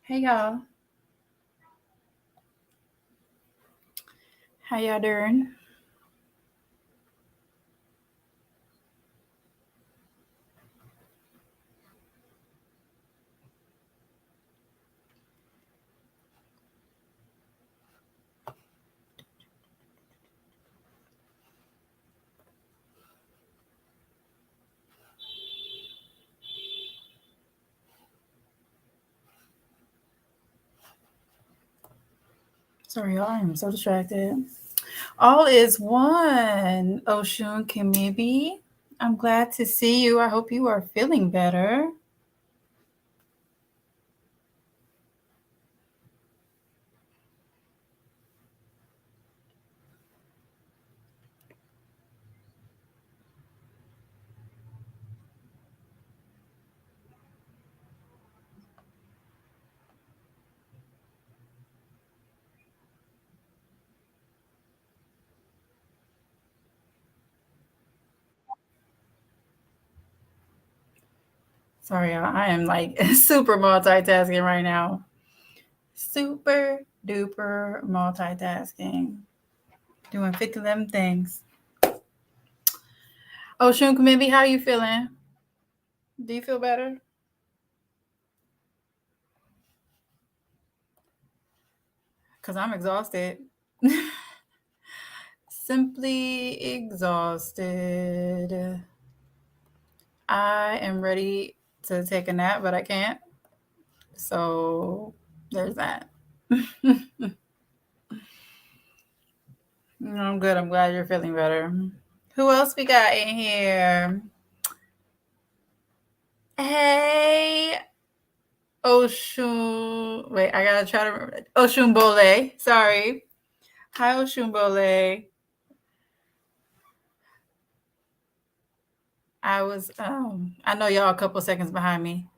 Hey y'all, how y'all doing? Sorry, y'all, I am so distracted. All is one. Oshun Kimibi, I'm glad to see you. I hope you are feeling better. Sorry, y'all, I am like super multitasking right now. Super duper multitasking. Doing 50 of them things. Oshun Kimibi, how you feeling? Do you feel better? Because I'm exhausted. Simply exhausted. I am ready to take a nap, but I can't. So there's that. I'm good. I'm glad you're feeling better. Who else we got in here? Hey, Oshun. Wait, I gotta try to remember. Oshun Bole. Sorry. Hi, Oshun Bole. I know y'all a couple seconds behind me.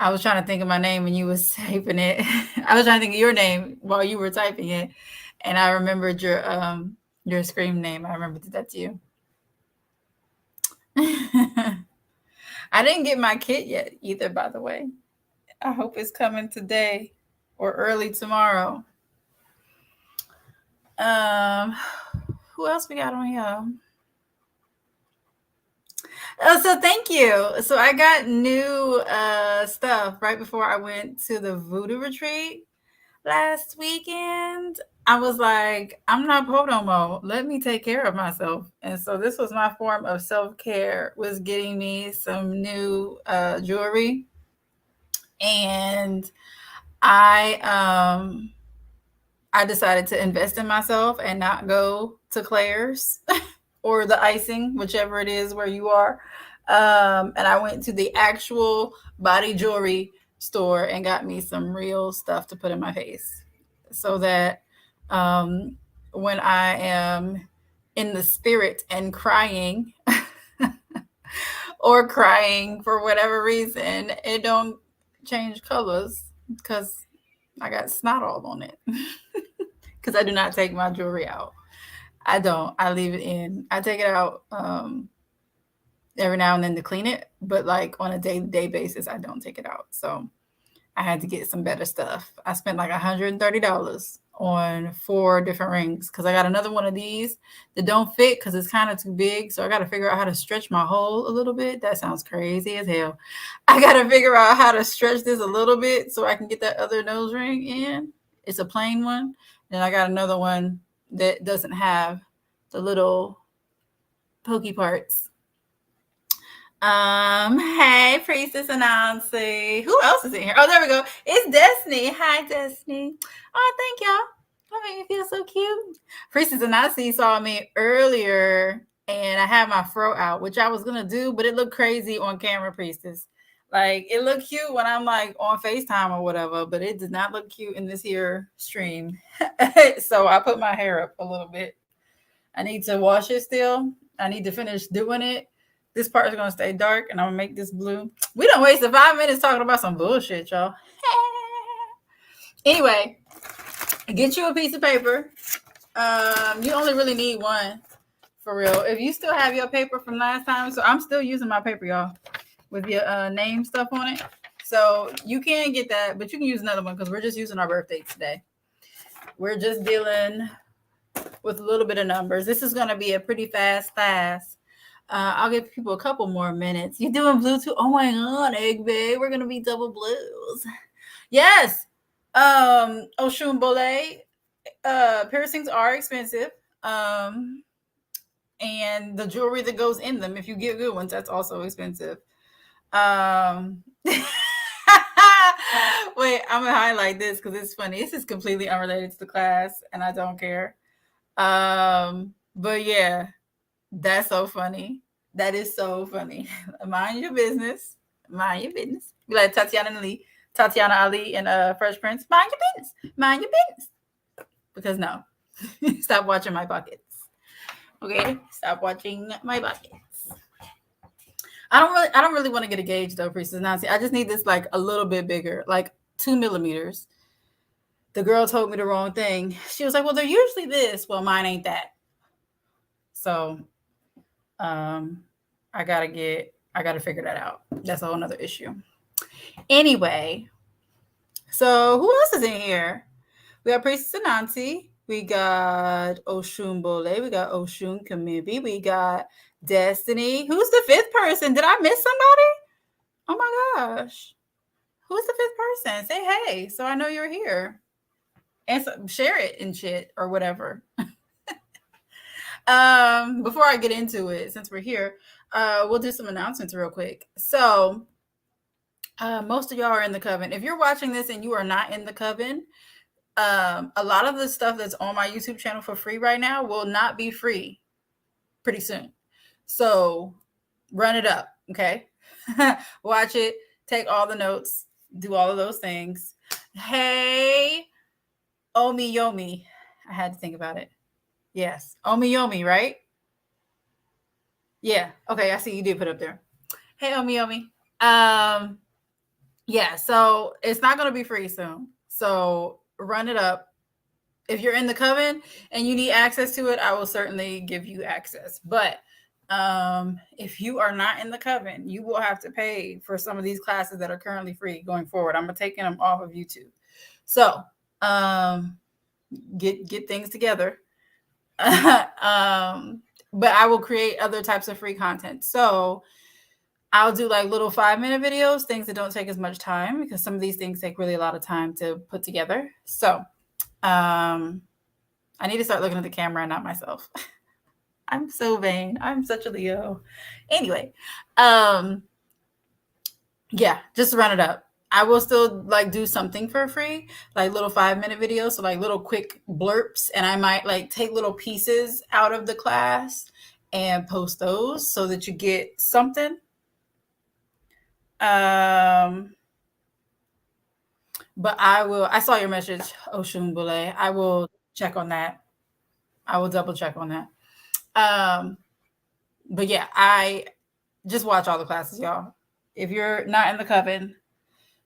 I was trying to think of my name when you was typing it. I was trying to think of your name while you were typing it, and I remembered your scream name. I remembered that to you. I didn't get my kit yet either, by the way. I hope it's coming today or early tomorrow. Um, who else we got on here? Oh, so thank you. So I got new stuff right before I went to the voodoo retreat last weekend. I was like, I'm not po no more. Let me take care of myself. And so this was my form of self-care, was getting me some new jewelry. And I I decided to invest in myself and not go to Claire's or the icing, whichever it is where you are. And I went to the actual body jewelry store and got me some real stuff to put in my face so that um, when I am in the spirit and crying or crying for whatever reason, it don't change colors because I got snot all on it. Because I do not take my jewelry out. I don't. I leave it in. I take it out every now and then to clean it, but like on a day-to-day basis, I don't take it out. So I had to get some better stuff. I spent like $130 on 4 different rings because I got another one of these that don't fit because it's kind of too big. So I got to figure out how to stretch my hole a little bit. That sounds crazy as hell. I got to figure out how to stretch this a little bit so I can get that other nose ring in. It's a plain one. And I got another one that doesn't have the little pokey parts. Hey, Priestess Anansi. Who else is in here? Oh, there we go. It's Destiny. Hi, Destiny. Oh, thank y'all. That made me feel so cute. Priestess Anansi saw me earlier and I had my fro out, which I was gonna do, but it looked crazy on camera, Priestess. Like it looked cute when I'm like on FaceTime or whatever, but it did not look cute in this here stream. So I put my hair up a little bit. I need to wash it still. I need to finish doing it. This part is gonna stay dark, and I'm gonna make this blue. We don't waste 5 minutes talking about some bullshit, y'all. Anyway, get you a piece of paper. You only really need one for real. If you still have your paper from last time, so I'm still using my paper, y'all, with your name stuff on it. So you can get that, but you can use another one because we're just using our birthdays today. We're just dealing with a little bit of numbers. This is going to be a pretty fast class. I'll give people a couple more minutes. You doing Bluetooth? Oh my God, Egg Bay. We're going to be double blues. Yes. Oshun Bole. Piercings are expensive. And the jewelry that goes in them, if you get good ones, that's also expensive. Wait, I'm gonna highlight this because it's funny. This is completely unrelated to the class, and I don't care. But yeah, that's so funny. That is so funny. Mind your business. Mind your business. Be like Tatiana Ali and Fresh Prince. Mind your business. Mind your business. Because no, stop watching my pockets. Okay, stop watching my pockets. I don't really want to get a gauge though, Priestess Nancy. I just need this like a little bit bigger, like 2 millimeters. The girl told me the wrong thing. She was like, "Well, they're usually this." Well, mine ain't that. So, I gotta figure that out. That's a whole nother issue. Anyway, so who else is in here? We got Priestess Nancy. We got Oshun Bole. We got Oshun Kamibi. We got Destiny. Who's the 5th person? Did I miss somebody? Oh my gosh. Who's the 5th person? Say hey, so I know you're here. And so, share it and shit or whatever. Before I get into it, since we're here, we'll do some announcements real quick. So, most of y'all are in the coven. If you're watching this and you are not in the coven, a lot of the stuff that's on my YouTube channel for free right now will not be free pretty soon. So run it up, okay? Watch it, take all the notes, do all of those things. Hey, Omi Yomi. I had to think about it. Yes, Omi Yomi, right? Yeah. Okay, I see you did put up there. Hey, Omi Yomi. Yeah, so it's not going to be free soon. So run it up. If you're in the coven and you need access to it, I will certainly give you access. But if you are not in the coven, you will have to pay for some of these classes that are currently free going forward. I'm taking them off of YouTube. So get things together. But I will create other types of free content. So I'll do like little 5-minute videos, things that don't take as much time because some of these things take really a lot of time to put together. So I need to start looking at the camera and not myself. I'm so vain. I'm such a Leo. Anyway, yeah, just run it up. I will still like do something for free, like little 5-minute videos, so like little quick blurps, and I might like take little pieces out of the class and post those so that you get something. But I saw your message, Oshun Bule. I will check on that. I will double check on that. But yeah, I just watch all the classes, y'all. If you're not in the coven,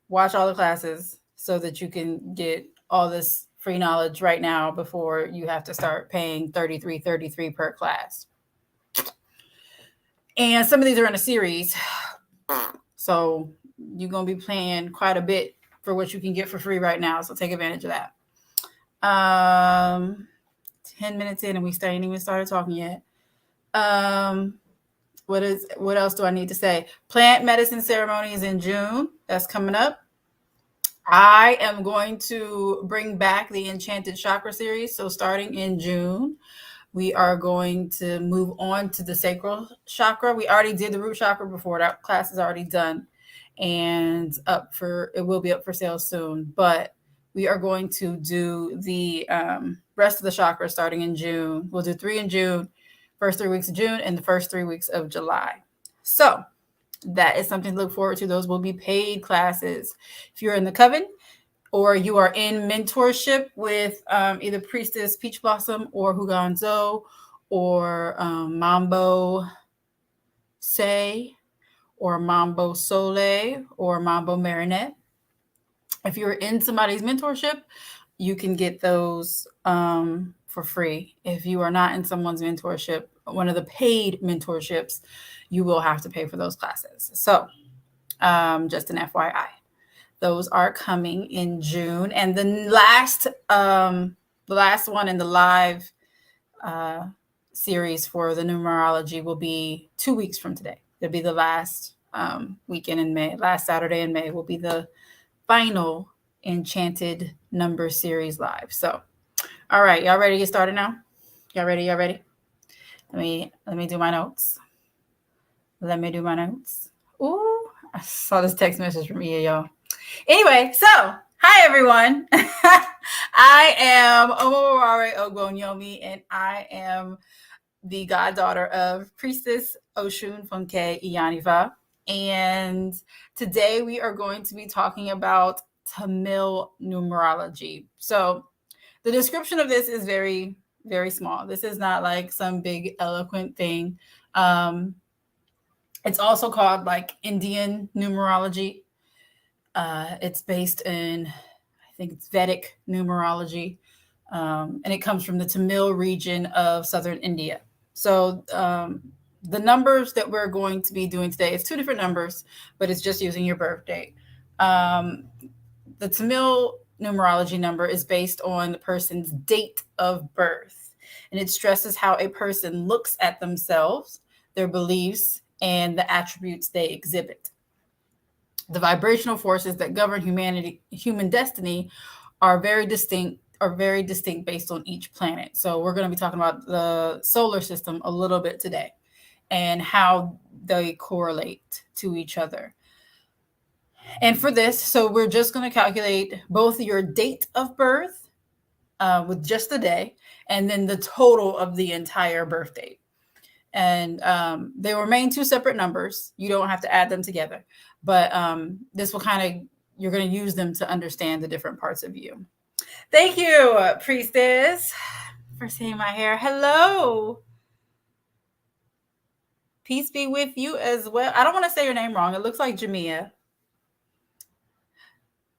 watch all the classes so that you can get all this free knowledge right now before you have to start paying $33.33 per class. And some of these are in a series. So you're going to be paying quite a bit for what you can get for free right now. So take advantage of that. 10 minutes in and we ain't even started talking yet. What else do I need to say? Plant medicine ceremony is in June. That's coming up. I am going to bring back the Enchanted Chakra series. So starting in June, we are going to move on to the sacral chakra. We already did the root chakra before. That class is already done and it will be up for sale soon. But we are going to do the rest of the chakras starting in June. We'll do 3 in June, first 3 weeks of June, and the first 3 weeks of July. So that is something to look forward to. Those will be paid classes. If you're in the coven or you are in mentorship with either Priestess Peach Blossom or Huganzo or Mambo Say or Mambo Sole or Mambo Marinette. If you're in somebody's mentorship, you can get those for free. If you are not in someone's mentorship, one of the paid mentorships, you will have to pay for those classes. So just an FYI. Those are coming in June. And the last one in the live series for the numerology will be 2 weeks from today. It'll be the last weekend in May. Last Saturday in May will be the final Enchanted number series live. So, all right, y'all ready to get started now? Y'all ready? Y'all ready? Let me do my notes. Let me do my notes. Ooh, I saw this text message from Ia, y'all. Anyway, so hi everyone. I am Omowore Ogbonyomi, and I am the goddaughter of Priestess Oshun Funke Iyanifa. And today we are going to be talking about Tamil numerology. So the description of this is very, very small. This is not like some big eloquent thing. It's also called like Indian numerology. It's based in, I think it's Vedic numerology, and it comes from the Tamil region of southern India. So the numbers that we're going to be doing today, it's two different numbers, but it's just using your birth date. The Tamil numerology number is based on the person's date of birth, and it stresses how a person looks at themselves, their beliefs, and the attributes they exhibit. The vibrational forces that govern human destiny are very distinct based on each planet. So we're going to be talking about the solar system a little bit today and how they correlate to each other. And for this, so we're just going to calculate both your date of birth with just the day, and then the total of the entire birth date. And they remain two separate numbers. You don't have to add them together, but this will you're going to use them to understand the different parts of you. Thank you, Priestess, for seeing my hair. Hello. Peace be with you as well. I don't want to say your name wrong. It looks like Jamia.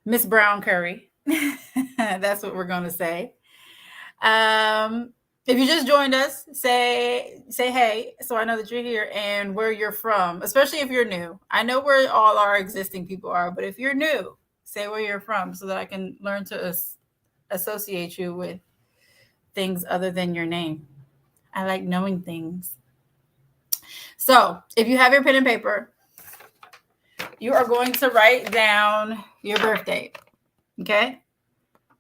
Miss Brown Curry. That's what we're going to say. If you just joined us, say hey, so I know that you're here and where you're from, especially if you're new. I know where all our existing people are, but if you're new, say where you're from so that I can learn to associate you with things other than your name. I like knowing things. So if you have your pen and paper, you are going to write down your birth date, okay?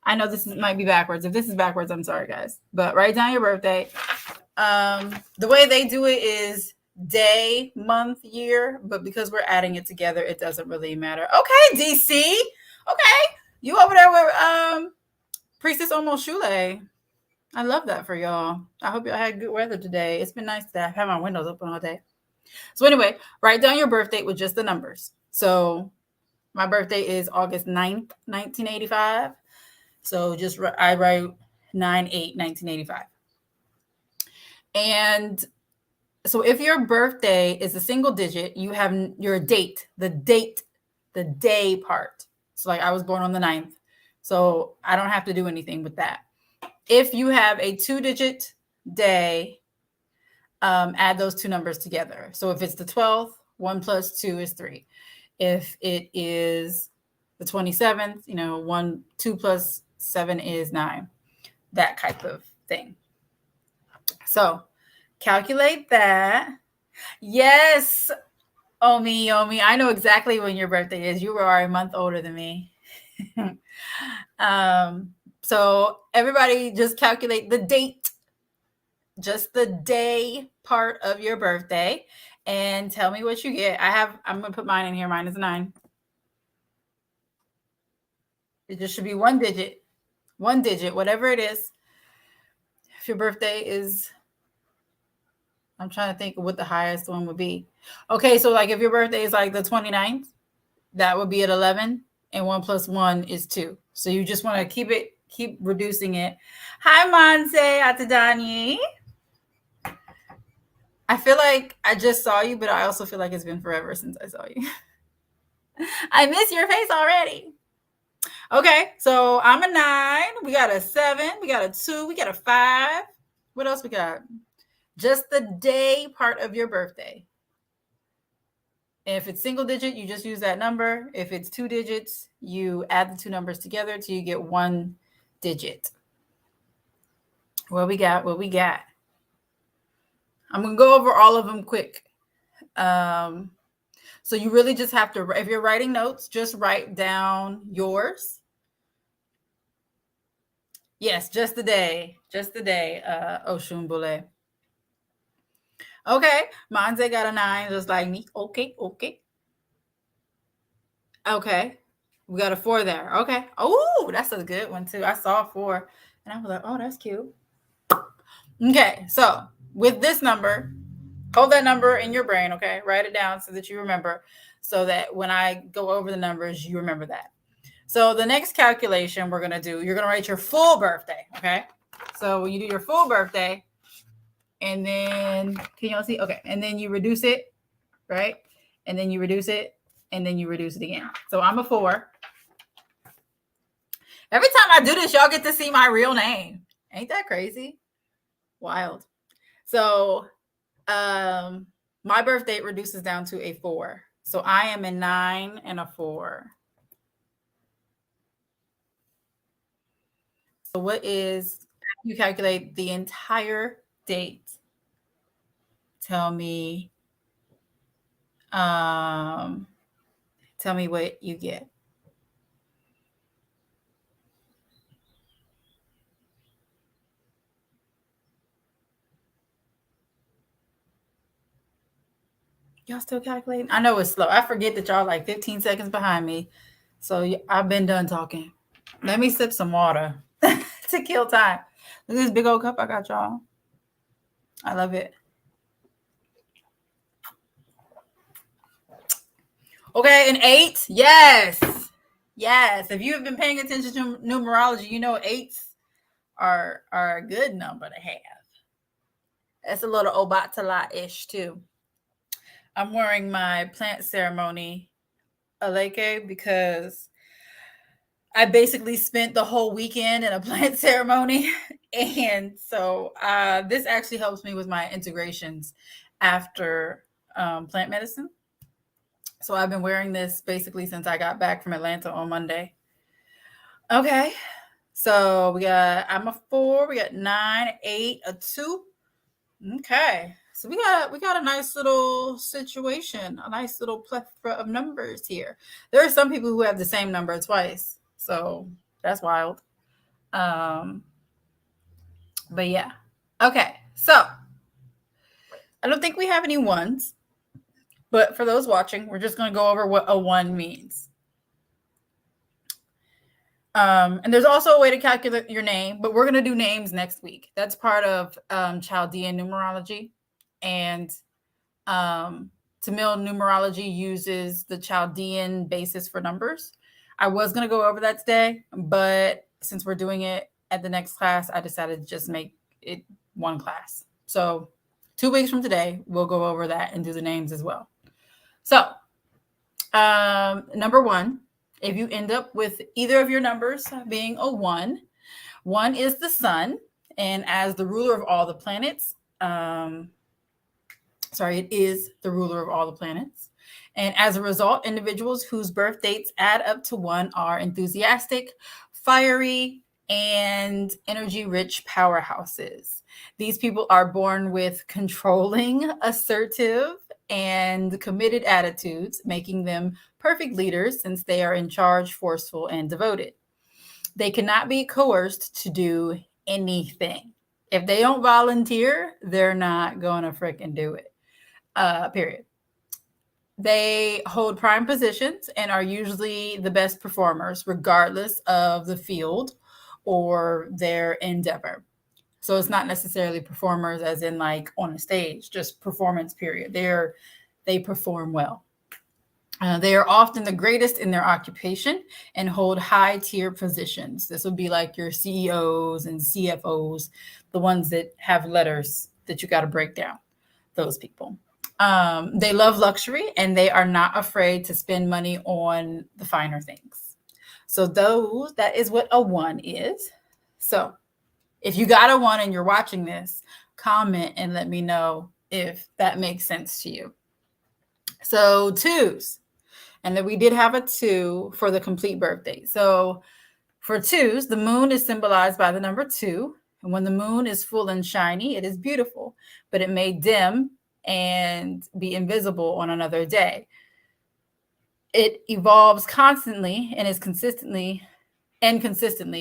I know this might be backwards. If this is backwards, I'm sorry, guys. But write down your birthday. The way they do it is day, month, year. But because we're adding it together, it doesn't really matter. Okay, DC. Okay. You over there with Priestess Omo Shule. I love that for y'all. I hope y'all had good weather today. It's been nice to have my windows open all day. So anyway, write down your birth date with just the numbers. So my birthday is August 9th, 1985. So I write 9/8/1985. And so if your birthday is a single digit, you have your date, the day part. So like I was born on the 9th. So I don't have to do anything with that. If you have a 2-digit day, add those two numbers together. So if it's the 12th, 1 + 2 is 3. If it is the 27th, 2 + 7 is 9. That type of thing. So calculate that. Yes, Omi. I know exactly when your birthday is. You are a month older than me. So everybody just calculate the date, just the day part of your birthday, and tell me what you get. I'm going to put mine in here. Mine is 9. It just should be one digit, whatever it is. If your birthday is, I'm trying to think of what the highest one would be. Okay, so like if your birthday is like the 29th, that would be at 11, and 1 + 1 is 2. So you just want to keep reducing it. Hi, Monse Atadani. I feel like I just saw you, but I also feel like it's been forever since I saw you. I miss your face already. Okay, so I'm a 9. We got a 7. We got a 2. We got a 5. What else we got? Just the day part of your birthday If it's single digit, you just use that number. If it's 2 digits, you add the two numbers together till you get 1 digit. What we got? What we got? I'm going to go over all of them quick. So you really just have to, if you're writing notes, just write down yours. Yes, just the day. Just the day, Oshumbule. Okay, Manze got a 9, just like me. Okay, okay. Okay, we got a 4 there. Okay. Oh, that's a good one too. I saw a 4, and I was like, oh, that's cute. Okay, so with this number, hold that number in your brain, okay? Write it down so that you remember, so that when I go over the numbers, you remember that. So the next calculation we're going to do, you're going to write your full birthday, okay? So when you do your full birthday, and then, can y'all see? Okay, and then you reduce it, right? And then you reduce it, and then you reduce it again. So I'm a 4. Every time I do this, y'all get to see my real name. Ain't that crazy? Wild. So my birth date reduces down to a 4. So I am a 9 and a 4. So what is, you calculate the entire date? Tell me what you get. Y'all still calculating? I know it's slow. I forget that y'all like 15 seconds behind me. So I've been done talking. Let me sip some water to kill time. Look at this big old cup I got, y'all. I love it. Okay, an 8. Yes. Yes. If you have been paying attention to numerology, you know 8s are a good number to have. That's a little Obatala-ish too. I'm wearing my plant ceremony aleke because I basically spent the whole weekend in a plant ceremony. And so this actually helps me with my integrations after plant medicine. So I've been wearing this basically since I got back from Atlanta on Monday. Okay. So I'm a 4, we got 9, 8, a 2. Okay. So we got a nice little situation, a nice little plethora of numbers here. There are some people who have the same number twice. So that's wild. But yeah. Okay. So I don't think we have any 1s, but for those watching, we're just going to go over what a 1 means. And there's also a way to calculate your name, but we're going to do names next week. That's part of Chaldean numerology. And Tamil numerology uses the Chaldean basis for numbers. I was going to go over that today, but since we're doing it at the next class, I decided to just make it one class. So 2 weeks from today, we'll go over that and do the names as well. So number 1, if you end up with either of your numbers being a 1, 1 is the sun. And as the ruler of all the planets, it is the ruler of all the planets. And as a result, individuals whose birth dates add up to 1 are enthusiastic, fiery, and energy-rich powerhouses. These people are born with controlling, assertive, and committed attitudes, making them perfect leaders since they are in charge, forceful, and devoted. They cannot be coerced to do anything. If they don't volunteer, they're not going to freaking do it. Period. They hold prime positions and are usually the best performers, regardless of the field or their endeavor. So it's not necessarily performers as in like on a stage, just performance, period. They perform well. They are often the greatest in their occupation and hold high tier positions. This would be like your CEOs and CFOs, the ones that have letters that you got to break down, those people. They love luxury and they are not afraid to spend money on the finer things. So that is what a 1 is. So if you got a 1 and you're watching this, comment and let me know if that makes sense to you. So twos. And then we did have a 2 for the complete birthday. So for twos, the moon is symbolized by the number 2. And when the moon is full and shiny, it is beautiful, but it may dim and be invisible on another day. It evolves constantly and is consistently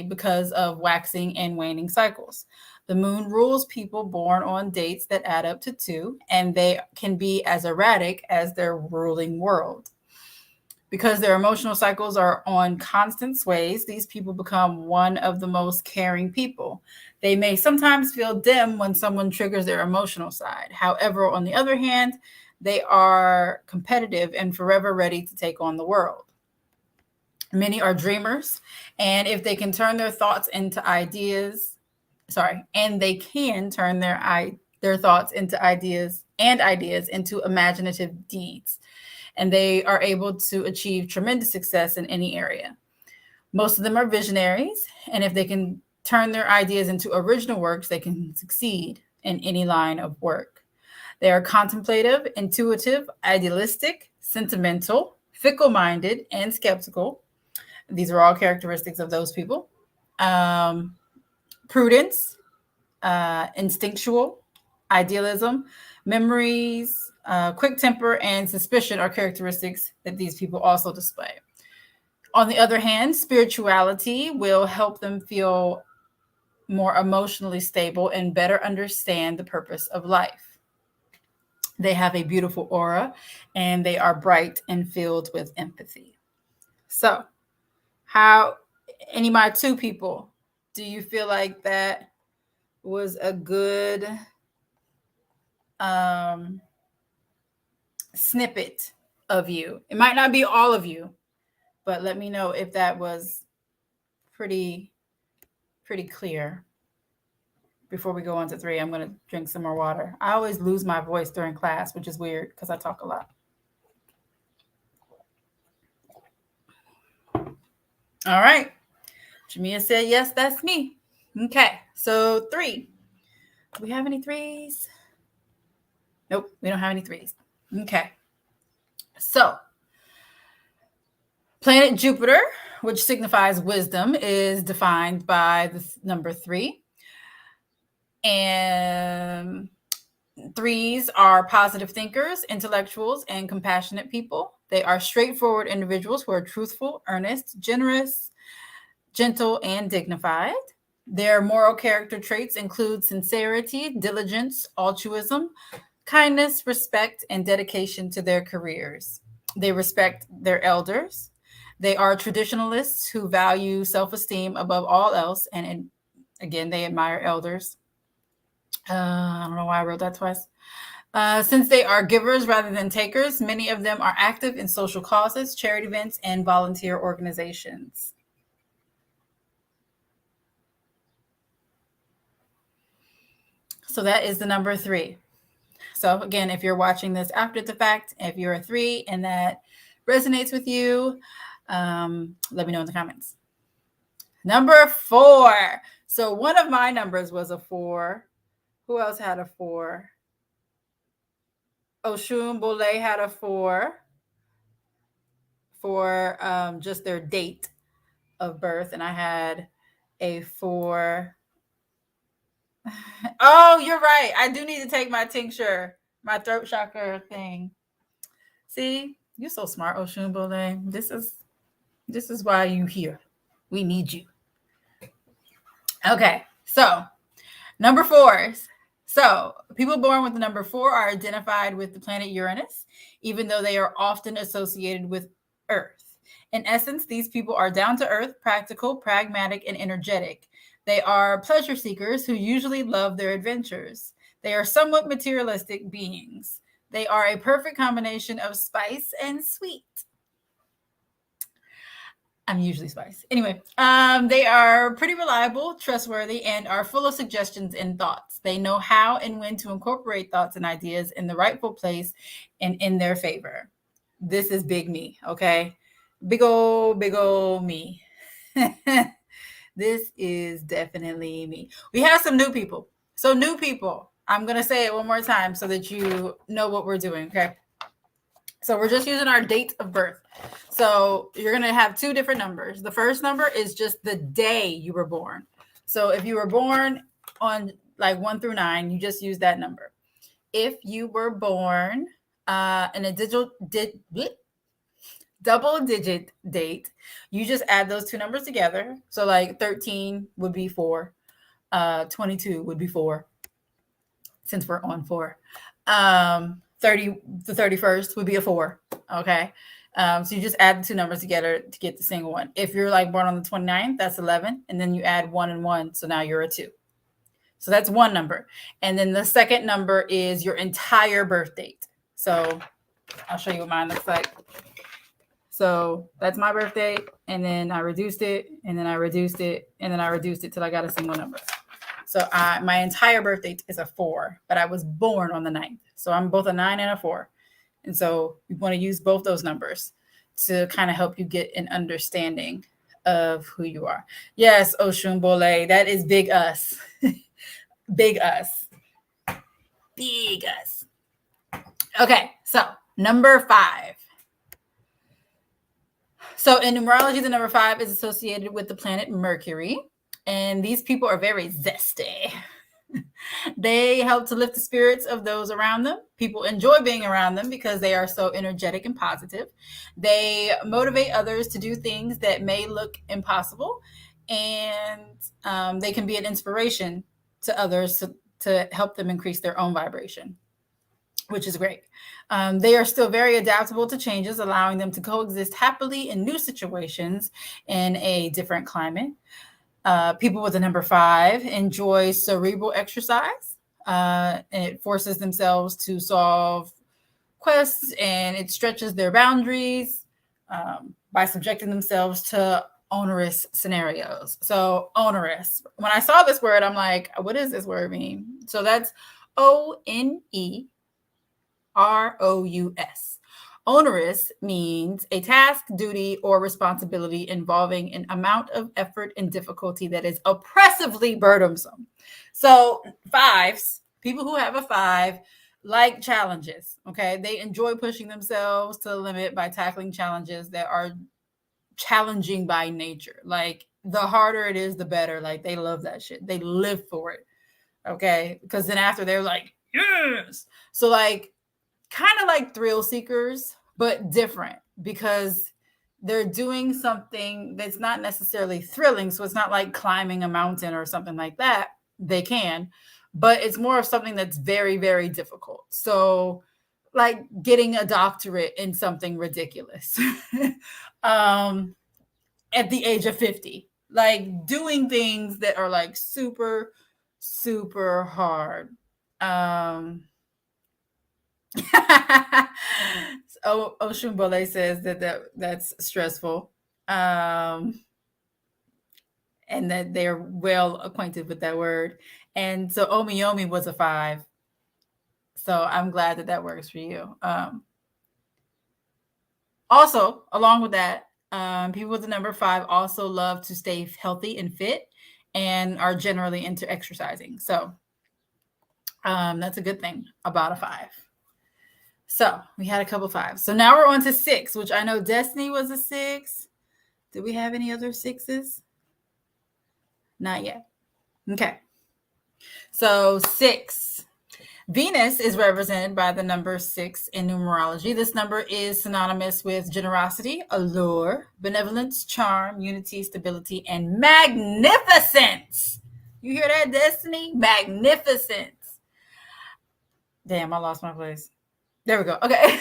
because of waxing and waning cycles. The moon rules people born on dates that add up to 2, and they can be as erratic as their ruling world. Because their emotional cycles are on constant sways, these people become one of the most caring people. They may sometimes feel dim when someone triggers their emotional side. However, on the other hand, they are competitive and forever ready to take on the world. Many are dreamers, and if they can turn their thoughts into ideas, and they can turn their thoughts into ideas into imaginative deeds, and they are able to achieve tremendous success in any area. Most of them are visionaries, and if they can turn their ideas into original works, they can succeed in any line of work. They are contemplative, intuitive, idealistic, sentimental, fickle-minded, and skeptical. These are all characteristics of those people. Prudence, instinctual, idealism, memories, quick temper, and suspicion are characteristics that these people also display. On the other hand, spirituality will help them feel more emotionally stable and better understand the purpose of life. They have a beautiful aura, and they are bright and filled with empathy. So, how, any of my 2 people, do you feel like that was a good snippet of you? It might not be all of you, but let me know if that was pretty clear. Before we go on to 3, I'm going to drink some more water. I always lose my voice during class, which is weird because I talk a lot. All right. Jamia said, yes, that's me. Okay. So 3. Do we have any 3s? Nope, we don't have any 3s. Okay. So planet Jupiter, which signifies wisdom, is defined by the number 3. And 3s are positive thinkers, intellectuals, and compassionate people. They are straightforward individuals who are truthful, earnest, generous, gentle, and dignified. Their moral character traits include sincerity, diligence, altruism, kindness, respect, and dedication to their careers. They respect their elders. They are traditionalists who value self-esteem above all else, and again, they admire elders. I don't know why I wrote that twice. Since they are givers rather than takers, many of them are active in social causes, charity events, and volunteer organizations. So that is the number 3. So again, if you're watching this after the fact, if you're a 3 and that resonates with you, let me know in the comments. Number 4. So one of my numbers was a 4. Who else had a 4? Oshun Bole had a 4 for just their date of birth, and I had a 4. Oh, you're right. I do need to take my tincture, my throat chakra thing. See, you're so smart, Oshun Bole. This is why you here. We need you. Okay, so number 4s. So people born with the number 4 are identified with the planet Uranus, even though they are often associated with Earth. In essence, these people are down to earth, practical, pragmatic, and energetic. They are pleasure seekers who usually love their adventures. They are somewhat materialistic beings. They are a perfect combination of spice and sweet. I'm usually spice. Anyway, they are pretty reliable, trustworthy, and are full of suggestions and thoughts. They know how and when to incorporate thoughts and ideas in the rightful place and in their favor. This is big me, okay? Big old me. This is definitely me. We have some new people. So new people, I'm going to say it one more time so that you know what we're doing, okay? So we're just using our date of birth. So you're going to have two different numbers. The first number is just the day you were born. So if you were born on like 1 through 9, you just use that number. If you were born in a double digit date, you just add those two numbers together. So like 13 would be 4, 22 would be 4, since we're on 4. 30, the 31st would be a 4. Okay. So you just add the two numbers together to get the single one. If you're like born on the 29th, that's 11. And then you add 1 and 1. So now you're a 2. So that's one number. And then the second number is your entire birth date. So I'll show you what mine looks like. So that's my birth date. And then I reduced it. And then I reduced it. And then I reduced it till I got a single number. So my entire birth date is a 4, but I was born on the 9th. So I'm both a 9 and a 4. And so you want to use both those numbers to kind of help you get an understanding of who you are. Yes, Oshumbole, that is big us. Big us. Big us. Okay, so number 5. So in numerology, the number 5 is associated with the planet Mercury. And these people are very zesty. They help to lift the spirits of those around them. People enjoy being around them because they are so energetic and positive. They motivate others to do things that may look impossible. And they can be an inspiration to others to help them increase their own vibration, which is great. They are still very adaptable to changes, allowing them to coexist happily in new situations in a different climate. People with the number 5 enjoy cerebral exercise. And it forces themselves to solve quests, and it stretches their boundaries by subjecting themselves to onerous scenarios. So onerous. When I saw this word, I'm like, what does this word mean? So that's ONEROUS. Onerous means a task, duty, or responsibility involving an amount of effort and difficulty that is oppressively burdensome. So 5s, people who have a 5, like challenges. Okay. They enjoy pushing themselves to the limit by tackling challenges that are challenging by nature. Like the harder it is, the better. Like they love that shit. They live for it. Okay. Because then after they're like, yes. So like, kind of like thrill seekers, but different because they're doing something that's not necessarily thrilling. So it's not like climbing a mountain or something like that. They can, but it's more of something that's very, very difficult. So like getting a doctorate in something ridiculous at the age of 50, like doing things that are like super, super hard. Oshumbole says that's stressful, and that they're well acquainted with that word. And so Omiyomi was a 5. So I'm glad that works for you. Also, along with that, people with the number 5 also love to stay healthy and fit and are generally into exercising. So that's a good thing about a 5. So we had a couple 5s. So now we're on to 6, which I know Destiny was a 6. Did we have any other 6s? Not yet. Okay. So 6. Venus is represented by the number 6 in numerology. This number is synonymous with generosity, allure, benevolence, charm, unity, stability, and magnificence. You hear that, Destiny? Magnificence. Damn, I lost my place. There we go. Okay.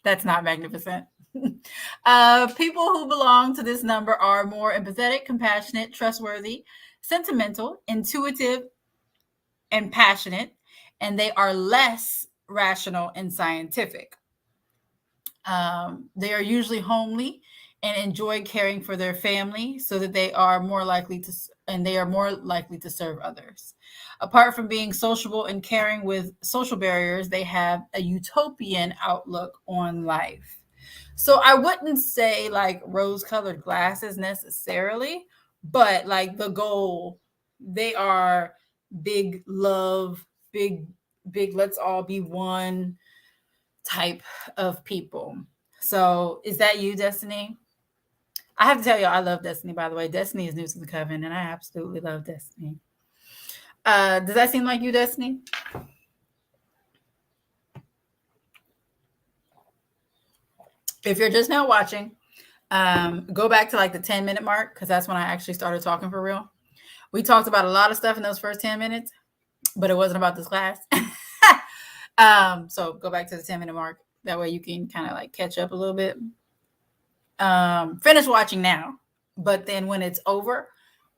That's not magnificent. People who belong to this number are more empathetic, compassionate, trustworthy, sentimental, intuitive, and passionate, and they are less rational and scientific. They are usually homely and enjoy caring for their family, so that they are more likely to serve others. Apart from being sociable and caring with social barriers, they have a utopian outlook on life. So I wouldn't say like rose-colored glasses necessarily, but like the goal, they are big love, big, let's all be one. type of people. So is that you, Destiny? I have to tell you, I love Destiny, by the way. Destiny is new to the coven, and I absolutely love Destiny. Does that seem like you, Destiny? If you're just now watching, go back to like the 10-minute mark, because that's when I actually started talking for real. We talked about a lot of stuff in those first 10 minutes, but it wasn't about this class. So go back to the 10-minute mark. That way you can kind of like catch up a little bit. Finish watching now, but then when it's over,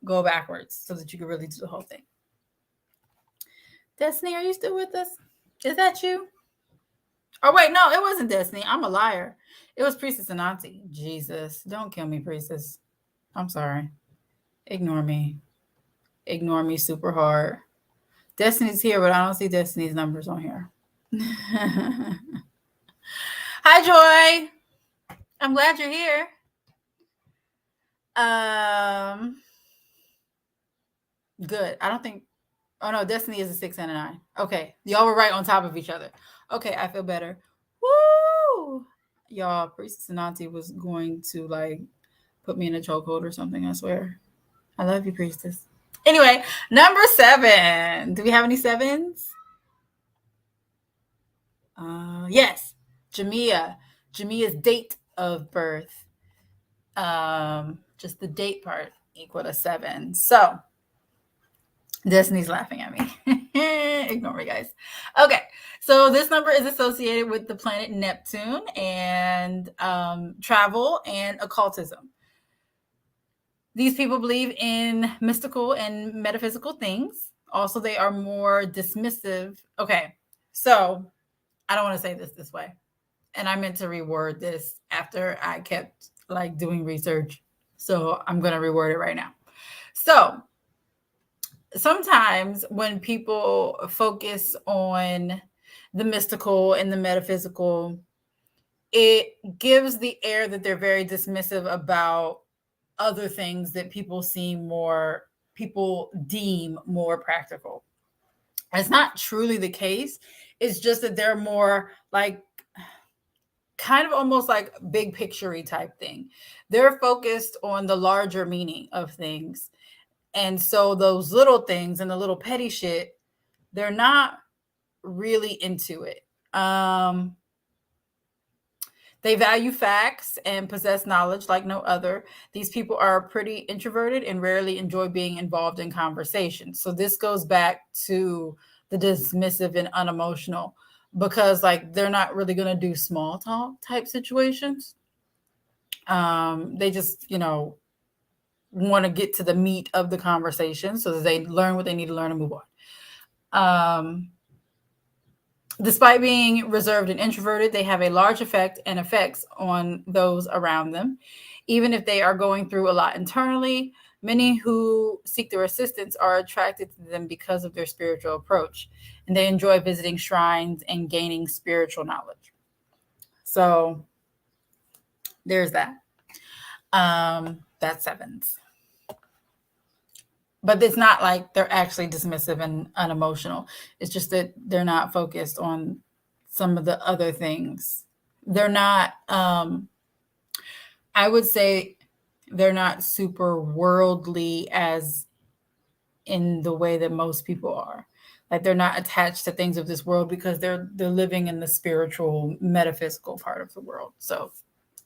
go backwards so that you can really do the whole thing. Destiny, are you still with us? Is that you? Oh, wait, no, it wasn't Destiny. I'm a liar. It was Priestess and Auntie. Jesus, don't kill me, Priestess. I'm sorry. Ignore me. Ignore me super hard. Destiny's here, but I don't see Destiny's numbers on here. Hi, Joy. I'm glad you're here. Good. I don't think. Oh no, Destiny is a 6 and a 9. Okay, y'all were right on top of each other. Okay, I feel better. Woo! Y'all, Priestess and Auntie was going to like put me in a chokehold or something. I swear. I love you, Priestess. Anyway, number 7. Do we have any 7s? Yes, Jamia. Jamia's date of birth. Just the date part equal to 7. So Destiny's laughing at me. Ignore me, guys. Okay, so this number is associated with the planet Neptune and travel and occultism. These people believe in mystical and metaphysical things. Also, they are more dismissive. Okay, so I don't want to say this way. And I meant to reword this after I kept like doing research. So I'm going to reword it right now. So sometimes when people focus on the mystical and the metaphysical, it gives the air that they're very dismissive about other things that people deem more practical. It's not truly the case. It's just that they're more like kind of almost like big picture-y type thing. They're focused on the larger meaning of things. And so those little things and the little petty shit, they're not really into it. They value facts and possess knowledge like no other. These people are pretty introverted and rarely enjoy being involved in conversations. So this goes back to the dismissive and unemotional, because like they're not really going to do small talk type situations. They just, want to get to the meat of the conversation so that they learn what they need to learn and move on. Despite being reserved and introverted, they have a large effect and effects on those around them. Even if they are going through a lot internally, many who seek their assistance are attracted to them because of their spiritual approach, and they enjoy visiting shrines and gaining spiritual knowledge. So there's that. That's 7s. But it's not like they're actually dismissive and unemotional. It's just that they're not focused on some of the other things. They're not, I would say they're not super worldly as in the way that most people are. Like they're not attached to things of this world because they're living in the spiritual, metaphysical part of the world. So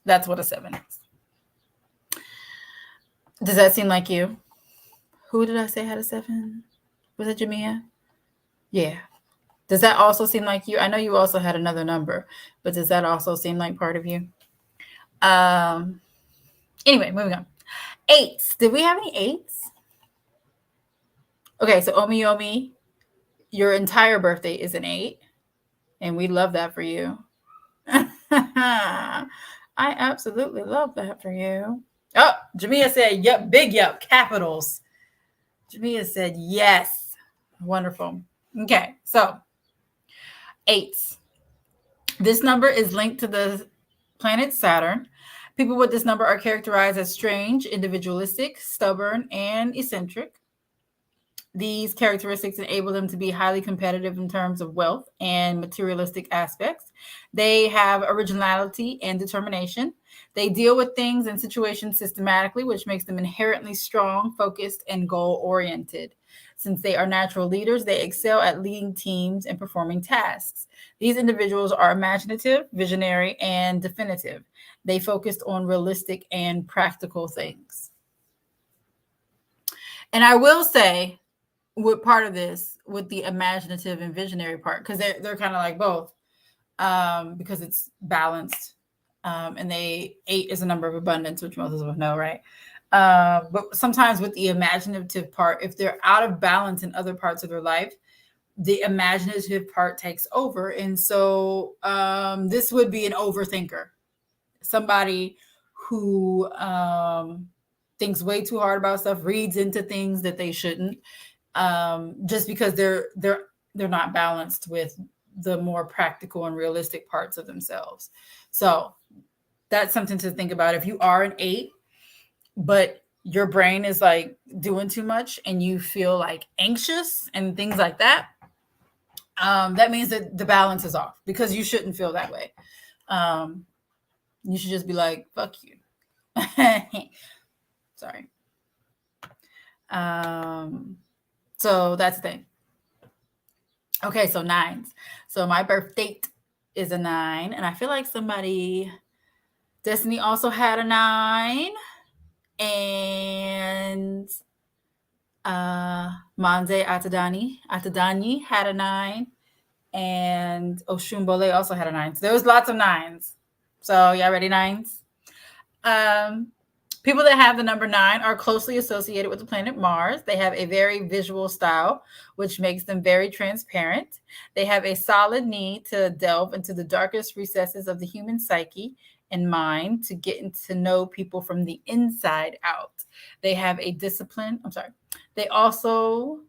that's what a 7 is. Does that seem like you? Who did I say had a 7? Was it Jamia? Yeah. Does that also seem like you? I know you also had another number, but does that also seem like part of you? Anyway, moving on. 8s. Did we have any 8s? Okay, so Omi, your entire birthday is an 8, and we love that for you. I absolutely love that for you. Oh, Jamia said, yep, big yep, capitals. Jamia said, yes. Wonderful. Okay, so 8s. This number is linked to the planet Saturn. People with this number are characterized as strange, individualistic, stubborn, and eccentric. These characteristics enable them to be highly competitive in terms of wealth and materialistic aspects. They have originality and determination. They deal with things and situations systematically, which makes them inherently strong, focused, and goal oriented. Since they are natural leaders, they excel at leading teams and performing tasks. These individuals are imaginative, visionary, and definitive. They focused on realistic and practical things. And I will say, with part of this, with the imaginative and visionary part, because they're kind of like both, because it's balanced. And 8 is a number of abundance, which most of us know, right? But sometimes with the imaginative part, if they're out of balance in other parts of their life, the imaginative part takes over. And so this would be an overthinker, somebody who thinks way too hard about stuff, reads into things that they shouldn't, just because they're not balanced with the more practical and realistic parts of themselves. So that's something to think about. If you are an 8, but your brain is like doing too much and you feel like anxious and things like that, that means that the balance is off, because you shouldn't feel that way. You should just be like, fuck you. Sorry. So that's the thing. Okay, so 9s. So my birth date is a 9, and I feel like Destiny also had a 9, and Manze Atadani had a 9, and Oshumbole also had a 9. So there was lots of 9s. So y'all ready, 9s? People that have the number 9 are closely associated with the planet Mars. They have a very visual style, which makes them very transparent. They have a solid need to delve into the darkest recesses of the human psyche and mind to get to know people from the inside out. They have a discipline. They also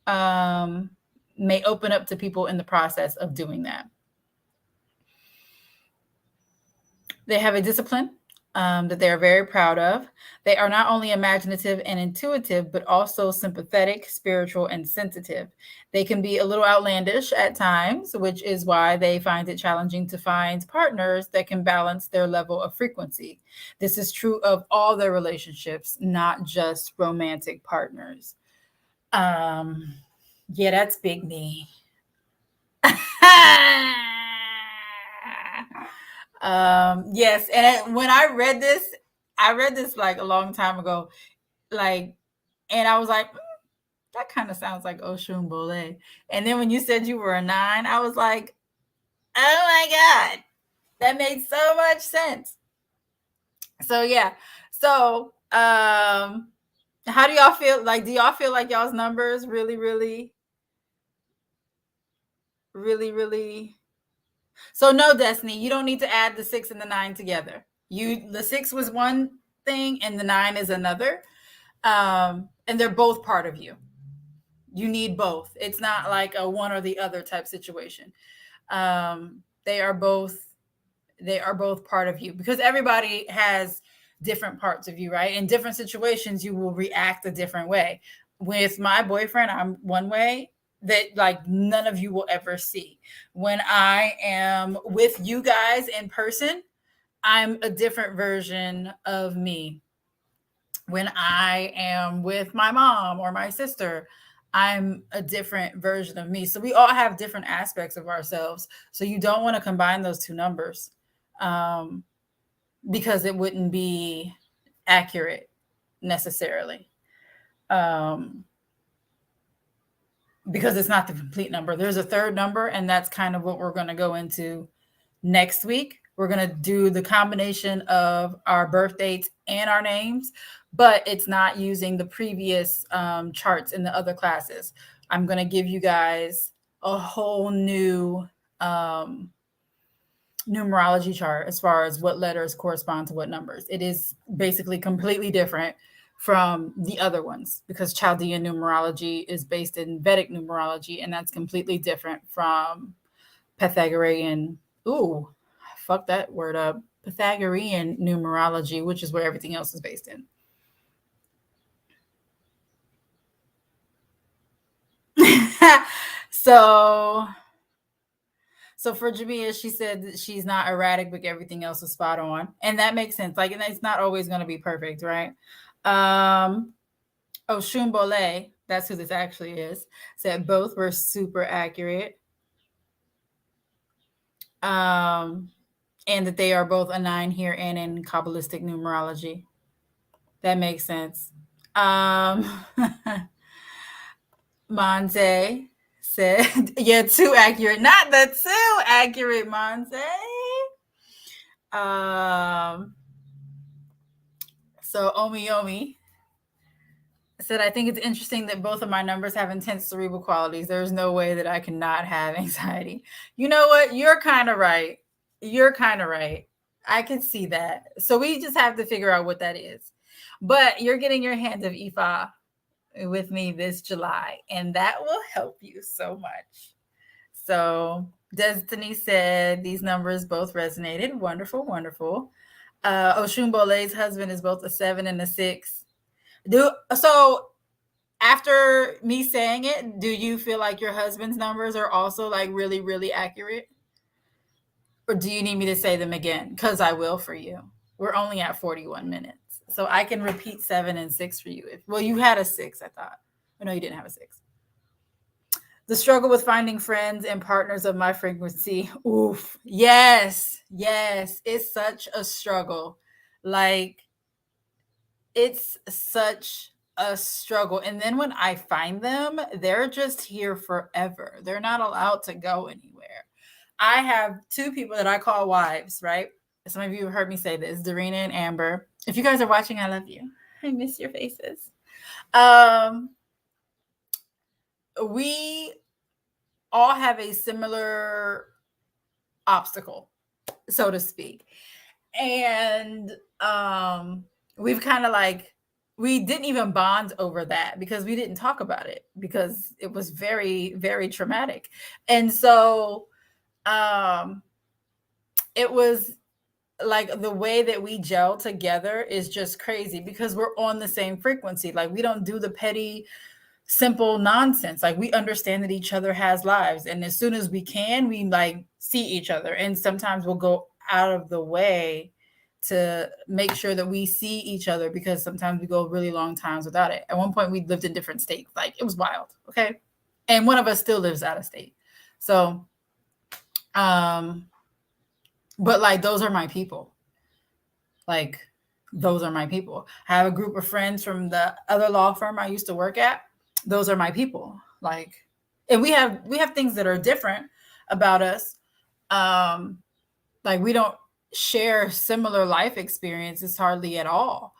may open up to people in the process of doing that. They have a discipline that they are very proud of. They are not only imaginative and intuitive, but also sympathetic, spiritual, and sensitive. They can be a little outlandish at times, which is why they find it challenging to find partners that can balance their level of frequency. This is true of all their relationships, not just romantic partners. Yeah, that's big me. Yes, and when I read this like a long time ago, like, and I was like, that kind of sounds like Oshun Bole. And then when you said you were a 9, I was like, oh my God, that made so much sense. So yeah, so how do y'all feel? Like, do y'all feel like y'all's numbers really, really, really, really? So no, Destiny, you don't need to add the 6 and the 9 together. The 6 was one thing and the 9 is another. And they're both part of you. You need both. It's not like a one or the other type situation. They are both part of you, because everybody has different parts of you, right? In different situations, you will react a different way. With my boyfriend, I'm one way that like none of you will ever see. When I am with you guys in person, I'm a different version of me. When I am with my mom or my sister, I'm a different version of me. So we all have different aspects of ourselves. So you don't want to combine those two numbers, because it wouldn't be accurate necessarily. Because it's not the complete number. There's a third number, and that's kind of what we're going to go into next week. We're going to do the combination of our birth dates and our names, but it's not using the previous charts in the other classes. I'm going to give you guys a whole new numerology chart as far as what letters correspond to what numbers. It is basically completely different from the other ones, because Chaldean numerology is based in Vedic numerology, and that's completely different from Pythagorean. Ooh, fuck that word up. Pythagorean numerology, which is where everything else is based in. so so for Jamia, she said that she's not erratic, but everything else is spot on, and that makes sense. Like, and it's not always going to be perfect, right? Um, Oshun Bole, that's who this actually is, said both were super accurate, um, and that they are both a nine here and in Kabbalistic numerology. That makes sense. Um, Monte said, yeah, too accurate. Not the too accurate, Monte. Um, so Omi Omi said, I think it's interesting that both of my numbers have intense cerebral qualities. There's no way that I cannot have anxiety. You know what? You're kind of right. You're kind of right. I can see that. So we just have to figure out what that is. But you're getting your hands of Ifa with me this July, and that will help you so much. So Destiny said these numbers both resonated. Wonderful, wonderful. Oshun Bole's husband is both a 7 and a 6. So after me saying it, do you feel like your husband's numbers are also like really, really accurate? Or do you need me to say them again? Because I will for you. We're only at 41 minutes. So I can repeat 7 and 6 for you. Well, you had a 6, I thought. Oh, no, you didn't have a 6. The struggle with finding friends and partners of my frequency. Oof. Yes. Yes. It's such a struggle. Like, it's such a struggle. And then when I find them, they're just here forever. They're not allowed to go anywhere. I have 2 people that I call wives, right? Some of you have heard me say this, Darina and Amber. If you guys are watching, I love you. I miss your faces. We all have a similar obstacle, so to speak. And we've kind of like, we didn't even bond over that because we didn't talk about it because it was very, very traumatic. And so it was like the way that we gel together is just crazy because we're on the same frequency. Like, we don't do the petty, simple nonsense. Like, we understand that each other has lives, and as soon as we can, we like see each other, and sometimes we'll go out of the way to make sure that we see each other because sometimes we go really long times without it. At one point we lived in different states. Like, it was wild. Okay. And one of us still lives out of state. So but like, those are my people. Like, those are my people. I have a group of friends from the other law firm I used to work at. Those are my people. Like, and we have things that are different about us. Like, we don't share similar life experiences hardly at all.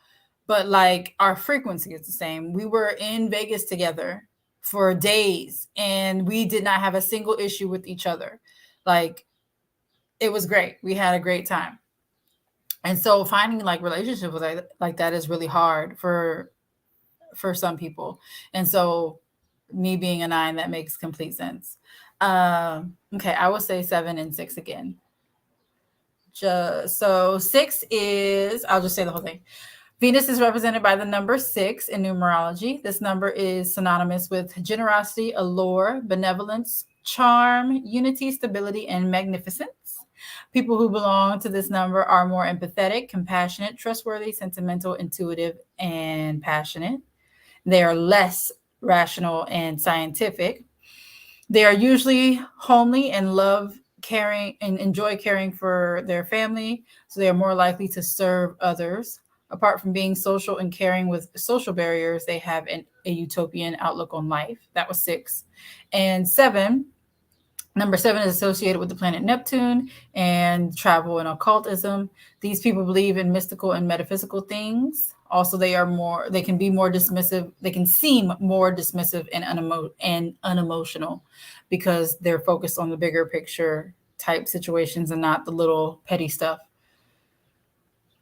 But like, our frequency is the same. We were in Vegas together for days and we did not have a single issue with each other. Like, it was great. We had a great time. And so finding like relationships like that is really hard for some people. And so me being a 9, that makes complete sense. Okay, I will say 7 and 6 again. So 6 is, I'll just say the whole thing. Venus is represented by the number 6 in numerology. This number is synonymous with generosity, allure, benevolence, charm, unity, stability, and magnificence. People who belong to this number are more empathetic, compassionate, trustworthy, sentimental, intuitive, and passionate. They are less rational and scientific. They are usually homely and love caring and enjoy caring for their family, so they are more likely to serve others. Apart from being social and caring with social barriers, they have a utopian outlook on life. That was 6. And 7, number 7 is associated with the planet Neptune and travel and occultism. These people believe in mystical and metaphysical things. Also, they can be more dismissive. They can seem more dismissive and unemotional because they're focused on the bigger picture type situations and not the little petty stuff.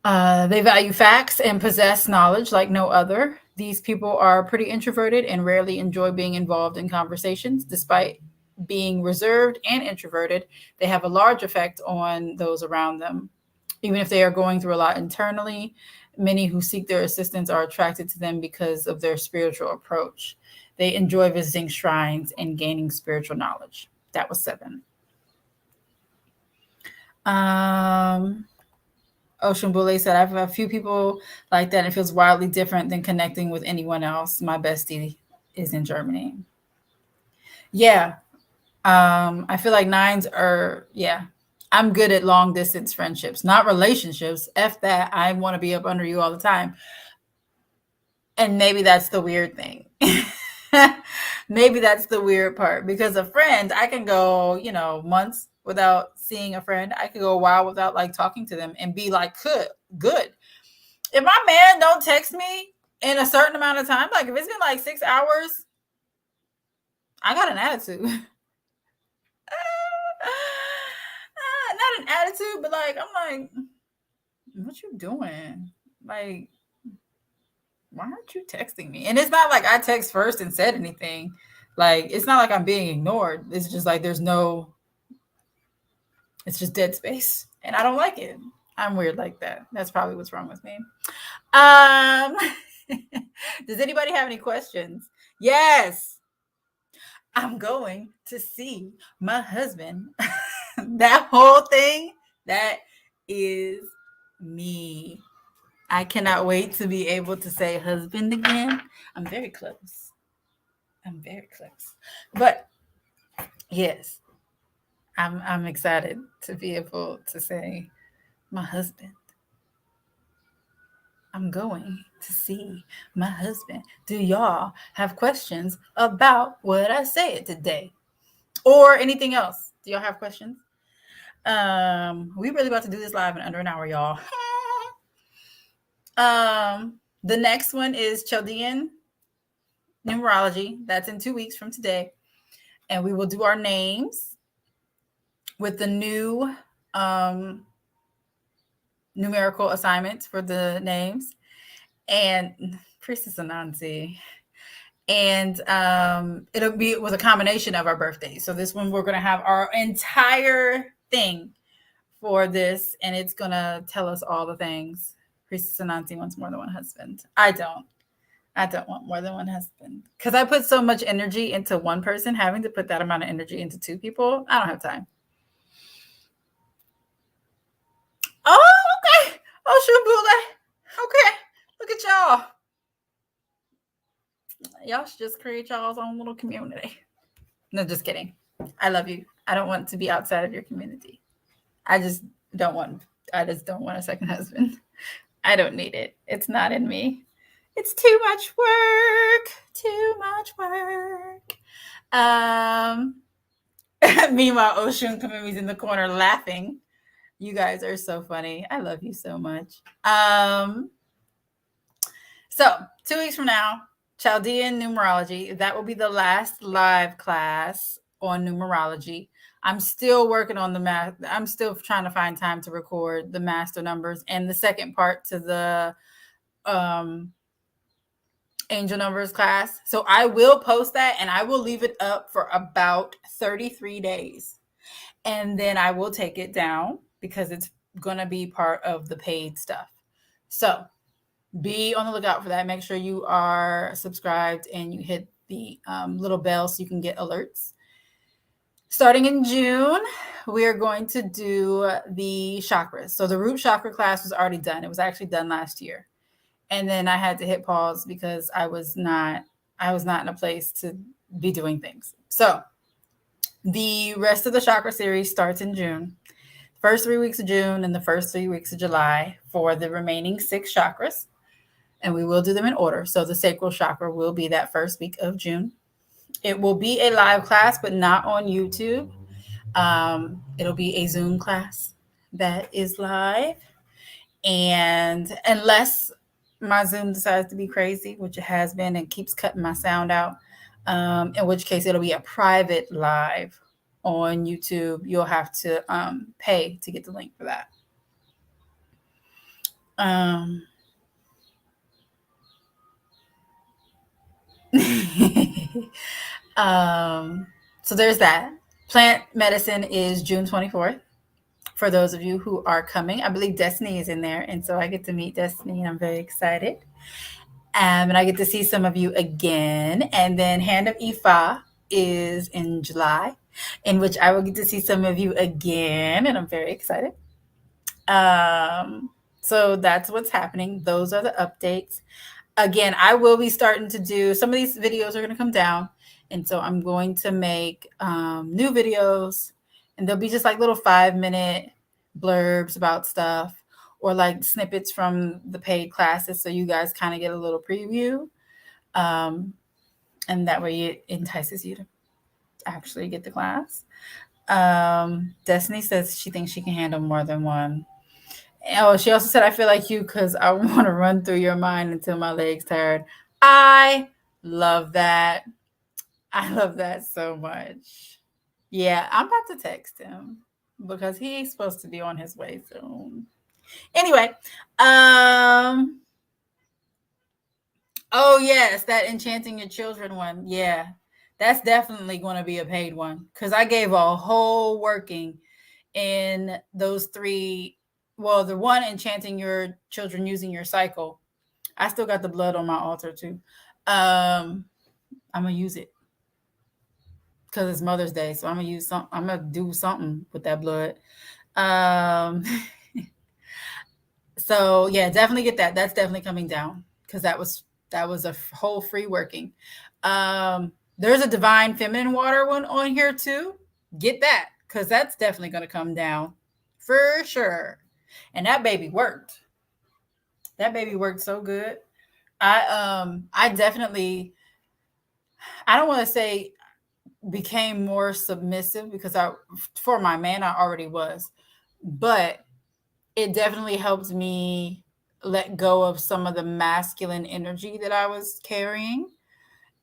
They value facts and possess knowledge like no other. These people are pretty introverted and rarely enjoy being involved in conversations. Despite being reserved and introverted, they have a large effect on those around them. Even if they are going through a lot internally, many who seek their assistance are attracted to them because of their spiritual approach. They enjoy visiting shrines and gaining spiritual knowledge. That was 7. Ocean Bule said, I have a few people like that. It feels wildly different than connecting with anyone else. My bestie is in Germany. Yeah. I feel like 9s are, yeah. I'm good at long distance friendships, not relationships. F that. I want to be up under you all the time. And maybe that's the weird thing. Maybe that's the weird part, because a friend, I can go, months without seeing a friend. I could go a while without like talking to them and be like, good. If my man don't text me in a certain amount of time, like if it's been like 6 hours, I got an attitude. Not an attitude, but like, I'm like, what you doing? Like, why aren't you texting me? And it's not like I text first and said anything. Like, it's not like I'm being ignored. It's just like it's just dead space. And I don't like it. I'm weird like that. That's probably what's wrong with me. Does anybody have any questions? Yes. I'm going to see my husband. That whole thing, that is me. I cannot wait to be able to say husband again. I'm very close. But yes, I'm excited to be able to say my husband. I'm going to see my husband. Do y'all have questions about what I said today? Or anything else? Do y'all have questions? We really about to do this live in under an hour, y'all. The next one is Chaldean Numerology. That's in 2 weeks from today. And we will do our names with the new numerical assignments for the names. And Priestess Anansi. And it'll be with a combination of our birthdays. So this one, we're going to have our entire thing for this, and it's going to tell us all the things. Priestess Anansi wants more than one husband. I don't want more than one husband, because I put so much energy into one person. Having to put that amount of energy into 2 people, I don't have time. Oh, okay. Oh, Shubula. Okay. Look at y'all. Y'all should just create y'all's own little community. No, just kidding. I love you. I don't want to be outside of your community. I just don't want a second husband. I don't need it. It's not in me. It's too much work. Meanwhile, Oshun Kamimi's in the corner laughing. You guys are so funny. I love you so much. So 2 weeks from now, Chaldean Numerology. That will be the last live class on numerology. I'm still working on the math. I'm still trying to find time to record the master numbers and the second part to the angel numbers class. So I will post that, and I will leave it up for about 33 days. And then I will take it down because it's going to be part of the paid stuff. So be on the lookout for that. Make sure you are subscribed and you hit the little bell so you can get alerts. Starting in June, we are going to do the chakras. So the root chakra class was already done. It was actually done last year. And then I had to hit pause because I was not in a place to be doing things. So the rest of the chakra series starts in June. First 3 weeks of June and the first 3 weeks of July for the remaining 6 chakras. And we will do them in order. So the sacral chakra will be that first week of June. It will be a live class, but not on YouTube. It'll be a Zoom class that is live. And unless my Zoom decides to be crazy, which it has been and keeps cutting my sound out, in which case it'll be a private live on YouTube. You'll have to pay to get the link for that. So there's that. Plant medicine is June 24th. For those of you who are coming, I believe Destiny is in there. And so I get to meet Destiny, and I'm very excited. And I get to see some of you again. And then Hand of Ifa is in July, in which I will get to see some of you again. And I'm very excited. So that's what's happening. Those are the updates. Again, I will be starting to do some of these videos are going to come down. And so I'm going to make new videos, and they'll be just like little 5-minute blurbs about stuff, or like snippets from the paid classes. So you guys kind of get a little preview. And that way it entices you to actually get the class. Destiny says she thinks she can handle more than one. Oh, she also said, I feel like you because I want to run through your mind until my legs tired. I love that. I love that so much. Yeah, I'm about to text him because he's supposed to be on his way soon. Anyway, oh yes, that enchanting your children one. Yeah, that's definitely going to be a paid one because I gave a whole working in those three. Well, the one enchanting your children using your cycle. I still got the blood on my altar too. I'm gonna use it because it's Mother's Day, so I'm gonna use some. I'm gonna do something with that blood. Um, so yeah, definitely get that. That's definitely coming down because that was a whole free working. There's a divine feminine water one on here too. Get that because that's definitely gonna come down for sure. And that baby worked. That baby worked so good. I definitely, I don't want to say became more submissive because I, for my man, I already was, but it definitely helped me let go of some of the masculine energy that I was carrying,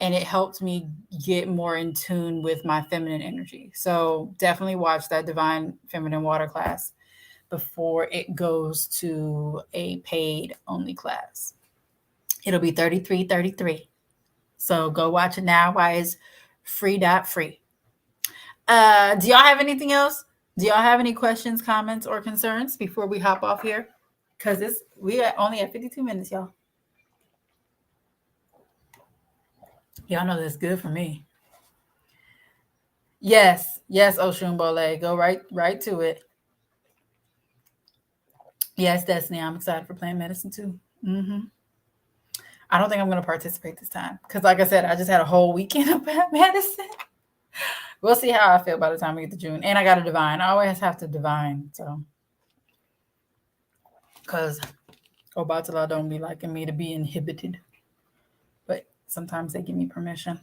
and it helped me get more in tune with my feminine energy. So definitely watch that divine feminine water class before it goes to a paid only class. It'll be 33.33. So go watch it now while it's free. Do y'all have anything else? Do y'all have any questions, comments, or concerns before we hop off here? Because we are only at 52 minutes, y'all. Y'all know that's good for me. Yes, Oshun Bole. Go right to it. Yes, Destiny. I'm excited for plant medicine too. I don't think I'm going to participate this time because, like I said, I just had a whole weekend of plant medicine. We'll see how I feel by the time we get to June. And I got a divine. I always have to divine. So, because Obatala don't be liking me to be inhibited. But sometimes they give me permission.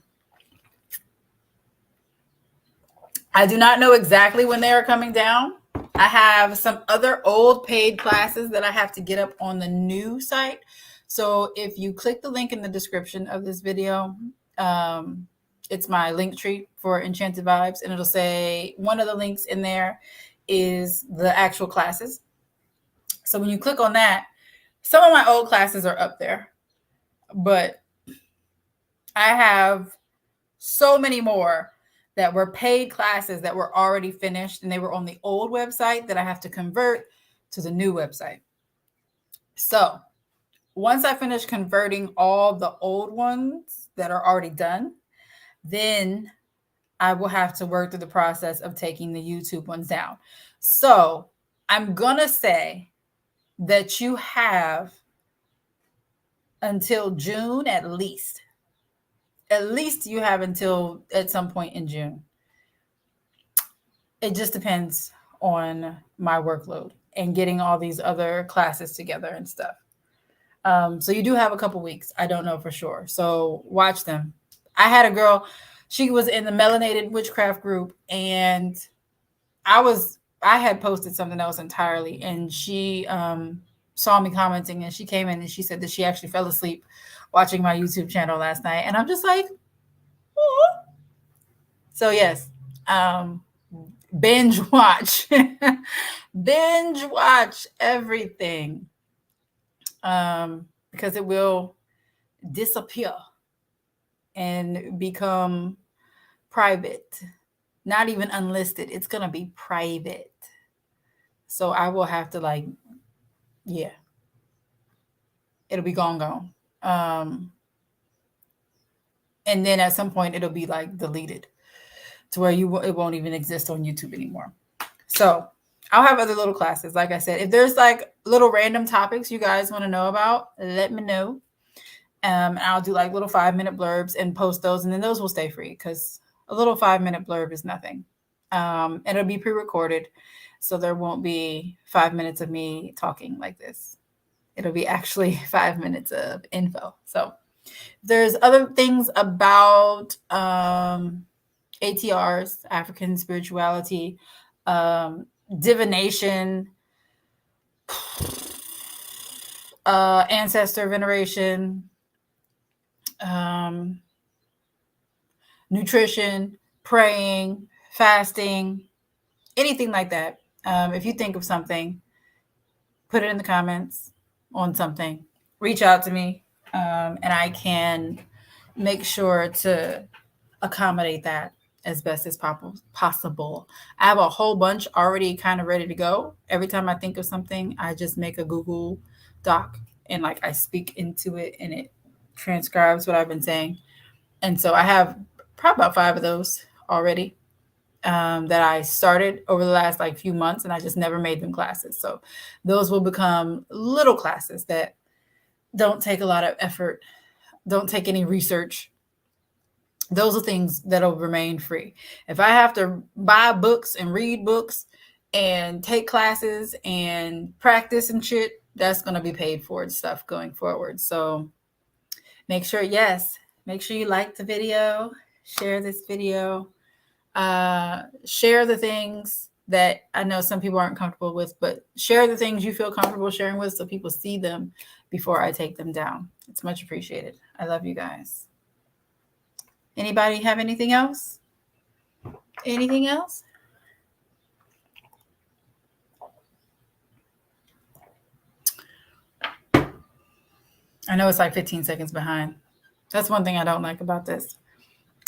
I do not know exactly when they are coming down. I have some other old paid classes that I have to get up on the new site. So if you click the link in the description of this video, it's my link tree for Enchanted Vibes, and it'll say one of the links in there is the actual classes. So when you click on that, some of my old classes are up there, but I have so many more that were paid classes that were already finished, and they were on the old website that I have to convert to the new website. So once I finish converting all the old ones that are already done, then I will have to work through the process of taking the YouTube ones down. So I'm going to say that you have until June at least. At least you have until at some point in June. It just depends on my workload and getting all these other classes together and stuff. So you do have a couple weeks. I don't know for sure. So watch them. I had a girl, she was in the Melanated Witchcraft group, and I had posted something else entirely, and she saw me commenting, and she came in and she said that she actually fell asleep watching my YouTube channel last night. And I'm just like, oh. So yes, binge watch, binge watch everything, because it will disappear and become private, not even unlisted. It's going to be private. So I will have to, like, yeah, it'll be gone. And then at some point it'll be like deleted to where it won't even exist on YouTube anymore. So I'll have other little classes. Like I said, if there's like little random topics you guys want to know about, let me know. And I'll do like little 5-minute blurbs and post those, and then those will stay free because a little 5-minute blurb is nothing. It'll be pre-recorded, so there won't be 5 minutes of me talking like this. It'll be actually 5 minutes of info. So there's other things about ATRs, African spirituality, divination, ancestor veneration, nutrition, praying, fasting, anything like that. If you think of something, put it in the comments on something. Reach out to me, and I can make sure to accommodate that as best as possible. I have a whole bunch already kind of ready to go. Every time I think of something, I just make a Google Doc and like I speak into it and it transcribes what I've been saying. And so I have probably about 5 of those already that I started over the last like few months, and I just never made them classes. So those will become little classes that don't take a lot of effort, don't take any research. Those are things that'll remain free. If I have to buy books and read books and take classes and practice and shit, that's going to be paid for and stuff going forward. So make sure you like the video, share this video, share the things that I know some people aren't comfortable with, but share the things you feel comfortable sharing with so people see them before I take them down. It's much appreciated. I love you guys. Anybody have anything else? Anything else? I know it's like 15 seconds behind. That's one thing I don't like about this.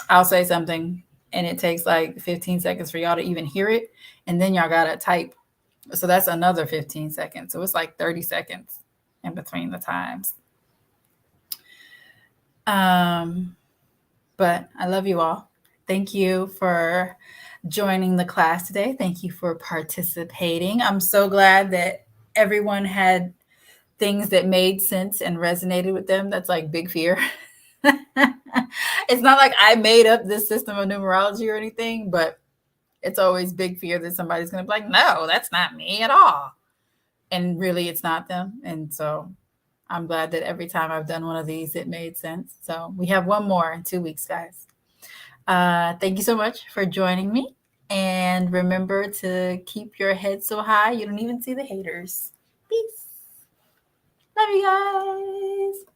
I'll say something and it takes like 15 seconds for y'all to even hear it. And then y'all got to type. So that's another 15 seconds. So it's like 30 seconds in between the times. But I love you all. Thank you for joining the class today. Thank you for participating. I'm so glad that everyone had things that made sense and resonated with them. That's like big fear. It's not like I made up this system of numerology or anything, but it's always big fear that somebody's going to be like, no, that's not me at all. And really, it's not them. And so I'm glad that every time I've done one of these, it made sense. So we have one more in 2 weeks, guys. Thank you so much for joining me. And remember to keep your head so high you don't even see the haters. Peace. Love you guys.